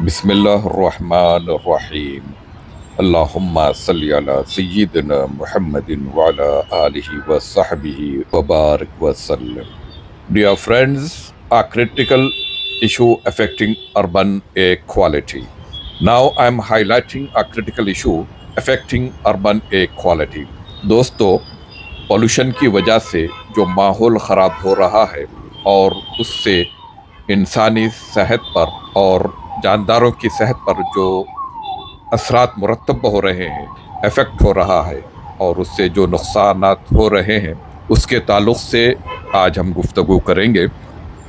बिस्मिल्लाहिर्रहमानिर्रहीम। अल्लाहुम्मा सल्ली अला सय्यिदिना मुहम्मदिन व अला आलिहि व सहबिहि व बारिक व सल्लम। Dear friends, a critical issue affecting urban air quality. Now I am highlighting a critical issue affecting urban air quality. दोस्तों, पोल्यूशन की वजह से जो माहौल ख़राब हो रहा है और उससे इंसानी सेहत पर और जानदारों की सेहत पर जो असरात मुरतब हो रहे हैं, इफ़ेक्ट हो रहा है और उससे जो नुकसानात हो रहे हैं, उसके ताल्लुक से आज हम गुफ्तगू करेंगे।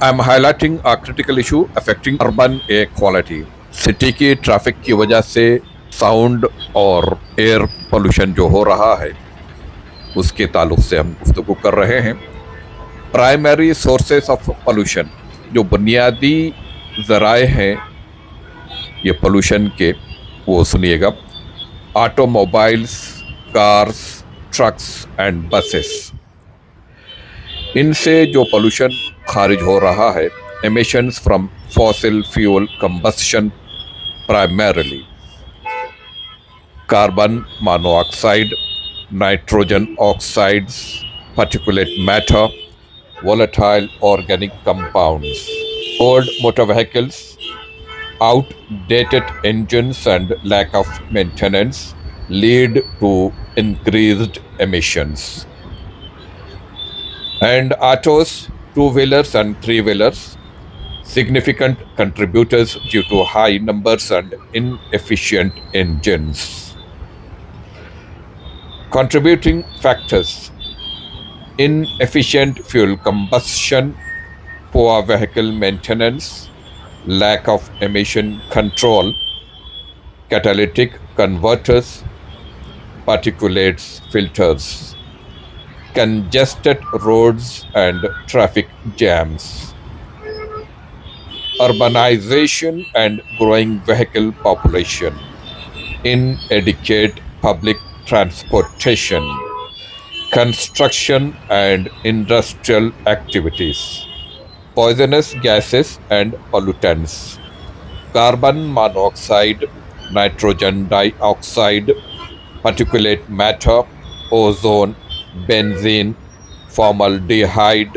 I am highlighting a critical issue affecting urban air quality. City की ट्रैफिक की वजह से साउंड और एयर पोल्यूशन जो हो रहा है, उसके ताल्लुक से हम गुफ्तगू कर रहे हैं। प्राइमरी सोर्सेस ऑफ पोल्यूशन, जो बुनियादी ज़राए हैं ये पोल्यूशन के, वो सुनिएगा। Automobiles, cars, trucks and buses, इनसे जो पोल्यूशन खारिज हो रहा है, emissions from fossil fuel combustion primarily, carbon monoxide, nitrogen oxides, particulate matter, volatile organic compounds. Old motor vehicles, outdated engines and lack of maintenance lead to increased emissions. And autos, two-wheelers and three-wheelers, significant contributors due to high numbers and inefficient engines. Contributing factors: inefficient fuel combustion, poor vehicle maintenance, lack of emission control, catalytic converters, particulates filters, congested roads and traffic jams, urbanization and growing vehicle population, inadequate public transportation, construction and industrial activities, poisonous gases and pollutants, carbon monoxide, nitrogen dioxide, particulate matter, ozone, benzene, formaldehyde,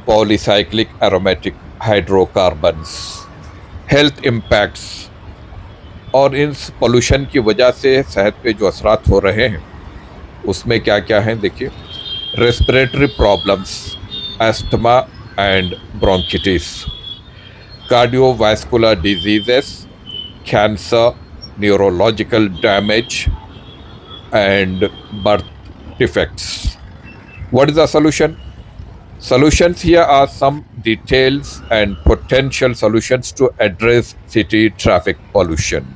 polycyclic aromatic hydrocarbons. Health impacts, और इन pollution की वजह से सेहत पे जो असरात हो रहे हैं, उसमें क्या क्या हैं देखिए। Respiratory problems, asthma and bronchitis, cardiovascular diseases, cancer, neurological damage and birth defects. What is the solution? Solutions here are some details and potential solutions to address city traffic pollution.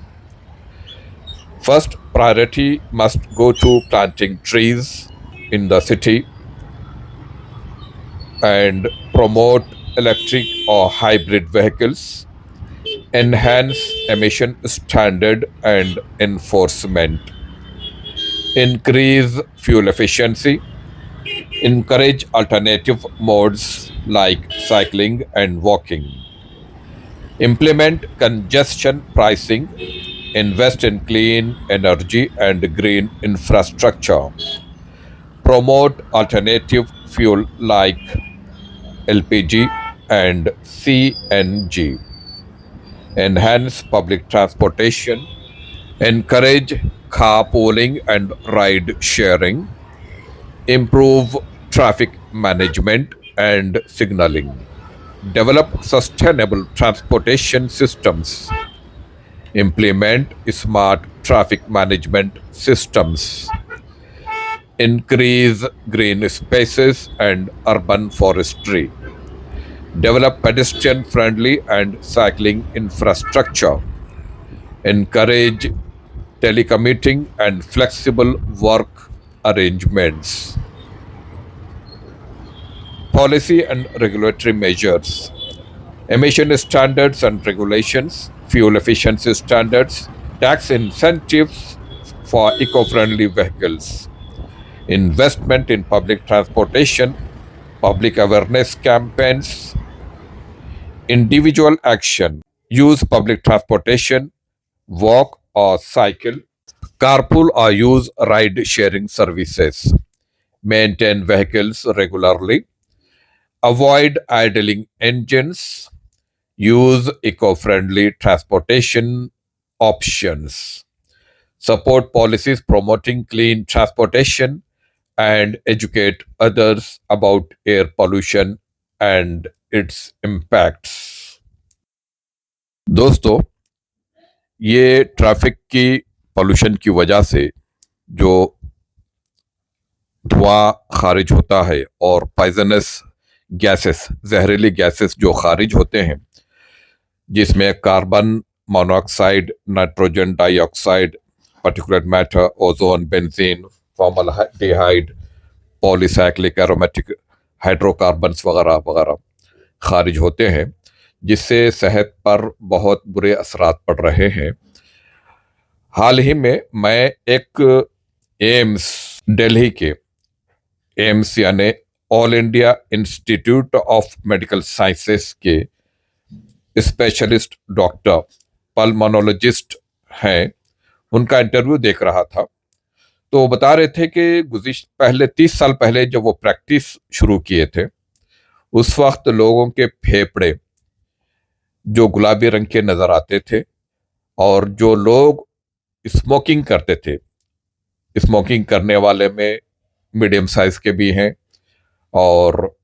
First priority must go to planting trees in the city and promote electric or hybrid vehicles, enhance emission standard and enforcement, increase fuel efficiency, encourage alternative modes like cycling and walking, implement congestion pricing, invest in clean energy and green infrastructure, promote alternative fuel like LPG and CNG, enhance public transportation, encourage carpooling and ride sharing, improve traffic management and signaling, develop sustainable transportation systems, implement smart traffic management systems, increase green spaces and urban forestry, develop pedestrian friendly and cycling infrastructure, encourage telecommuting and flexible work arrangements. Policy and regulatory measures, emission standards and regulations, fuel efficiency standards, tax incentives for eco-friendly vehicles, investment in public transportation, public awareness campaigns, individual action, use public transportation, walk or cycle, carpool or use ride sharing services, maintain vehicles regularly, avoid idling engines, use eco friendly transportation options, support policies promoting clean transportation, and educate others about air pollution and its impacts. दोस्तों, ये traffic की pollution की वजह से जो धुआं खारिज होता है और पॉइजनस गैसेस, जहरीली गैसेस जो खारिज होते हैं, जिसमें carbon monoxide, nitrogen dioxide, particulate matter, ozone, benzene, formaldehyde, polycyclic aromatic hydrocarbons वगैरह वगैरह खारिज होते हैं, जिससे सेहत पर बहुत बुरे असरात पड़ रहे हैं। हाल ही में मैं एक एम्स, दिल्ली के एम्स यानी all India institute of medical sciences के स्पेशलिस्ट डॉक्टर, पल्मोनोलॉजिस्ट हैं, उनका इंटरव्यू देख रहा था। तो वो बता रहे थे कि पहले 30 साल पहले जब वो प्रैक्टिस शुरू किए थे, उस वक्त लोगों के फेफड़े जो गुलाबी रंग के नजर आते थे, और जो लोग स्मोकिंग करते थे, स्मोकिंग करने वाले में मीडियम साइज के भी हैं और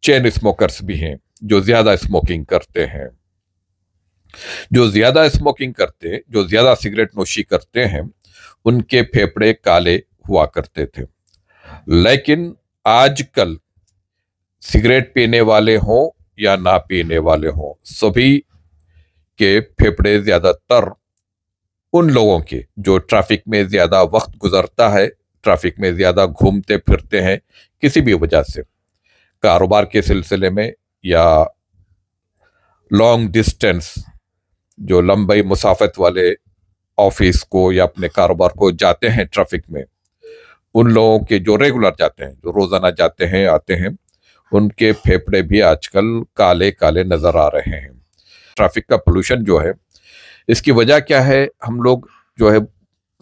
चेन स्मोकर्स भी हैं जो ज्यादा स्मोकिंग करते हैं। जो ज्यादा स्मोकिंग करते, जो ज्यादा सिगरेट नोशी करते हैं, उनके फेफड़े काले हुआ करते थे। लेकिन आजकल सिगरेट पीने वाले हों या ना पीने वाले हों, सभी के फेफड़े ज्यादातर उन लोगों के जो ट्रैफिक में ज्यादा वक्त गुजरता है, ट्रैफिक में ज्यादा घूमते फिरते हैं किसी भी वजह से, कारोबार के सिलसिले में या लॉन्ग डिस्टेंस, जो लंबी मुसाफत वाले ऑफिस को या अपने कारोबार को जाते हैं ट्रैफिक में, उन लोगों के जो रेगुलर जाते हैं, जो रोजाना जाते हैं आते हैं, उनके फेफड़े भी आजकल काले काले नजर आ रहे हैं। ट्रैफिक का पोल्यूशन जो है, इसकी वजह क्या है? हम लोग जो है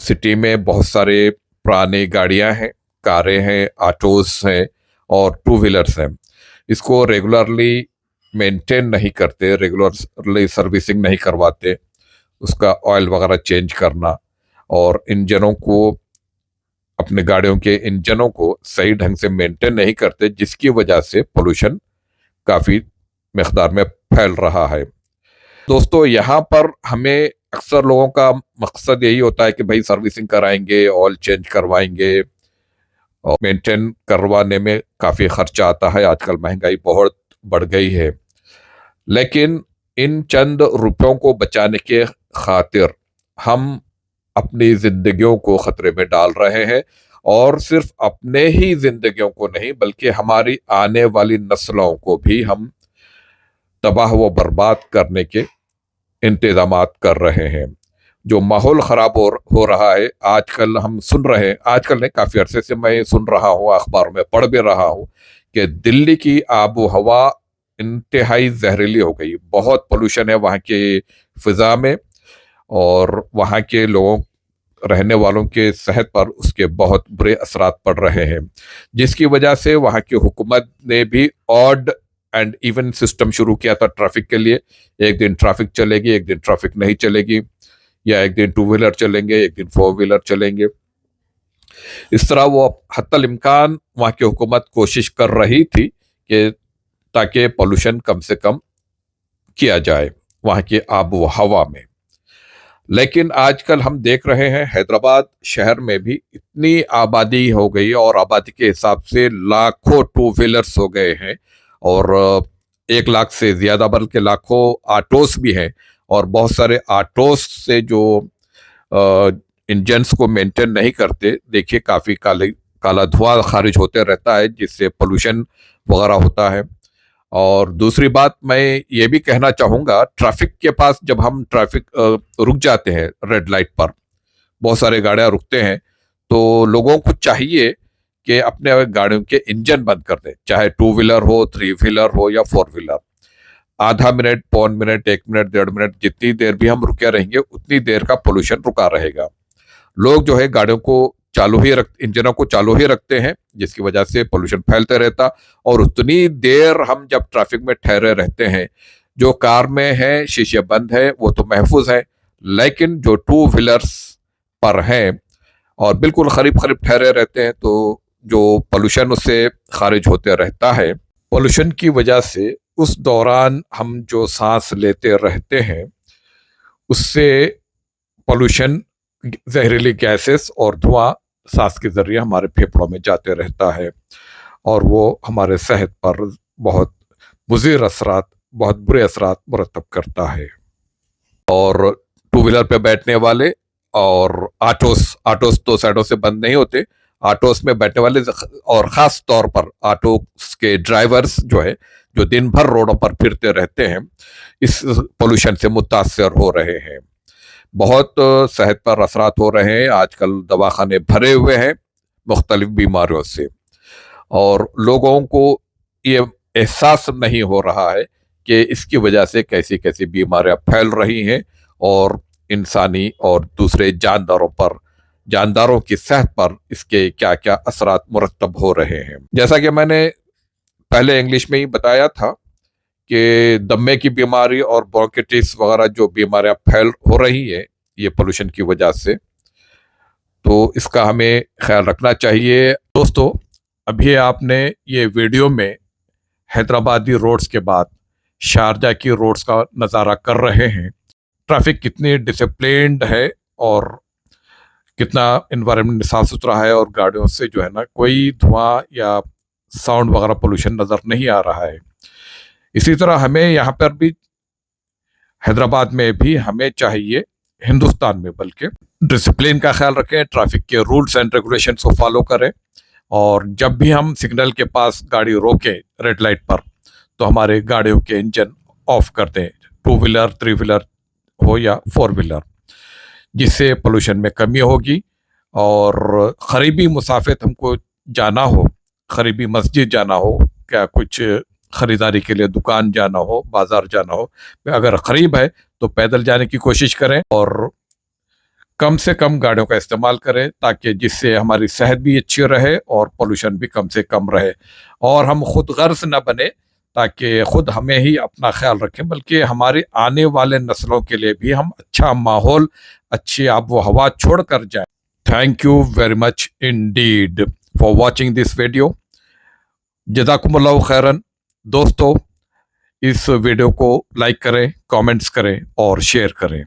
सिटी में बहुत सारे पुरानी गाड़ियां हैं, कारें हैं, ऑटोज हैं और टू व्हीलर्स हैं। इसको रेगुलरली मेंटेन नहीं करते, रेगुलरली सर्विसिंग नहीं करवाते, उसका ऑयल वगैरह चेंज करना और इंजनों को, अपने गाड़ियों के इंजनों को सही ढंग से मेंटेन नहीं करते, जिसकी वजह से पोल्यूशन काफी मिकदार में फैल रहा है। दोस्तों, यहाँ पर हमें अक्सर लोगों का मकसद यही होता है कि भाई सर्विसिंग कराएंगे, ऑयल चेंज करवाएंगे, और मेंटेन करवाने में काफी खर्चा आता है। आजकल महंगाई बहुत बढ़ गई है, लेकिन इन चंद रुपयों को बचाने के खातिर हम अपनी जिंदगियों को खतरे में डाल रहे हैं, और सिर्फ अपने ही जिंदगियों को नहीं बल्कि हमारी आने वाली नस्लों को भी हम तबाह व बर्बाद करने के इंतजामात कर रहे हैं। जो माहौल खराब हो रहा है, आजकल हम सुन रहे हैं, आजकल नहीं, काफी अरसे से मैं सुन रहा हूँ, अखबार में पढ़ भी रहा हूँ कि दिल्ली की आबो हवा इंतहाई जहरीली हो गई। बहुत पोल्यूशन है वहाँ की फिजा में, और वहाँ के लोगों, रहने वालों के सेहत पर उसके बहुत बुरे असरात पड़ रहे हैं, जिसकी वजह से वहाँ की हुकूमत ने भी ऑड एंड इवन सिस्टम शुरू किया था ट्रैफिक के लिए। एक दिन ट्रैफिक चलेगी, एक दिन ट्रैफिक नहीं चलेगी, या एक दिन टू व्हीलर चलेंगे, एक दिन फोर व्हीलर चलेंगे। इस तरह वो हत्तल इम्कान वहाँ की हुकूमत कोशिश कर रही थी कि ताकि पोल्यूशन कम से कम किया जाए वहाँ की आबो हवा में। लेकिन आजकल हम देख रहे हैं हैदराबाद शहर में भी इतनी आबादी हो गई, और आबादी के हिसाब से लाखों टू व्हीलर्स हो गए हैं, और 1 लाख से ज्यादा बल्कि लाखों ऑटोस भी हैं, और बहुत सारे ऑटोस से जो इंजन्स को मेंटेन नहीं करते, देखिए काफी काला धुआं खारिज होते रहता है, जिससे पोल्यूशन वगैरह होता है। और दूसरी बात मैं ये भी कहना चाहूँगा, ट्रैफिक के पास जब हम रुक जाते हैं रेड लाइट पर, बहुत सारे गाड़ियाँ रुकते हैं, तो लोगों को चाहिए कि अपने गाड़ियों के इंजन बंद कर दें, चाहे टू व्हीलर हो, थ्री व्हीलर हो या फोर व्हीलर। आधा मिनट, पौन मिनट, 1 मिनट, 1.5 मिनट, जितनी देर भी हम रुके रहेंगे उतनी देर का पोल्यूशन रुका रहेगा। लोग जो है गाड़ियों को इंजनों को चालू ही रखते हैं, जिसकी वजह से पोल्यूशन फैलते रहता। और उतनी देर हम जब ट्रैफिक में ठहरे रहते हैं, जो कार में है शीशे बंद है वो तो महफूज है, लेकिन जो टू व्हीलर्स पर हैं और बिल्कुल करीब करीब ठहरे रहते हैं, तो जो पोल्यूशन उससे खारिज होते रहता है। पोल्यूशन की वजह से उस दौरान हम जो सांस लेते रहते हैं उससे पोल्यूशन, जहरीली गैसेस और धुआं सांस के जरिए हमारे फेफड़ों में जाते रहता है और वो हमारे सेहत पर बहुत बहुत बुरे असरात मुरतब करता है। और टू व्हीलर पे बैठने वाले और आटोस तो साइडों से बंद नहीं होते, आटोस में बैठने वाले और ख़ास तौर पर आटोस के ड्राइवर्स जो दिन भर रोडों पर फिरते रहते हैं, इस पोल्यूशन से मुतासर हो रहे हैं। बहुत सेहत पर असरात हो रहे हैं। आजकल दवाखाने भरे हुए हैं मुख्तलिफ बीमारियों से और लोगों को ये एहसास नहीं हो रहा है कि इसकी वजह से कैसी कैसी बीमारियां फैल रही हैं और इंसानी और दूसरे जानदारों की सेहत पर इसके क्या क्या असरात मुरतब हो रहे हैं। जैसा कि मैंने पहले इंग्लिश में ही बताया था कि दमे की बीमारी और ब्रोंकाइटिस वगैरह जो बीमारियां फैल हो रही है ये पोल्यूशन की वजह से, तो इसका हमें ख्याल रखना चाहिए। दोस्तों, अभी आपने ये वीडियो में हैदराबादी रोड्स के बाद शारजा की रोड्स का नज़ारा कर रहे हैं। ट्रैफिक कितनी डिसिप्लिन्ड है और कितना इन्वायरमेंट साफ सुथरा है और गाड़ियों से जो है ना कोई धुआं या साउंड वगैरह पोल्यूशन नज़र नहीं आ रहा है। इसी तरह हमें यहाँ पर भी हैदराबाद में भी हमें चाहिए, हिंदुस्तान में बल्कि, डिसिप्लिन का ख्याल रखें, ट्रैफिक के रूल्स एंड रेगुलेशंस को फॉलो करें और जब भी हम सिग्नल के पास गाड़ी रोकें रेड लाइट पर तो हमारे गाड़ियों के इंजन ऑफ कर दें, टू व्हीलर, थ्री व्हीलर हो या फोर व्हीलर, जिससे पोल्यूशन में कमी होगी। और करीबी मुसाफिर हमको जाना हो, करीबी मस्जिद जाना हो, क्या कुछ ख़रीदारी के लिए दुकान जाना हो, बाज़ार जाना हो, अगर करीब है तो पैदल जाने की कोशिश करें और कम से कम गाड़ियों का इस्तेमाल करें, ताकि जिससे हमारी सेहत भी अच्छी रहे और पोल्यूशन भी कम से कम रहे और हम खुद गर्ज न बने, ताकि खुद हमें ही अपना ख्याल रखें बल्कि हमारे आने वाले नस्लों के लिए भी हम अच्छा माहौल, अच्छी आबो हवा छोड़ कर जाएं। Thank you very much indeed for watching this video. जज़ाकुमुल्लाहु खैरन। दोस्तों, इस वीडियो को लाइक करें, कमेंट्स करें और शेयर करें।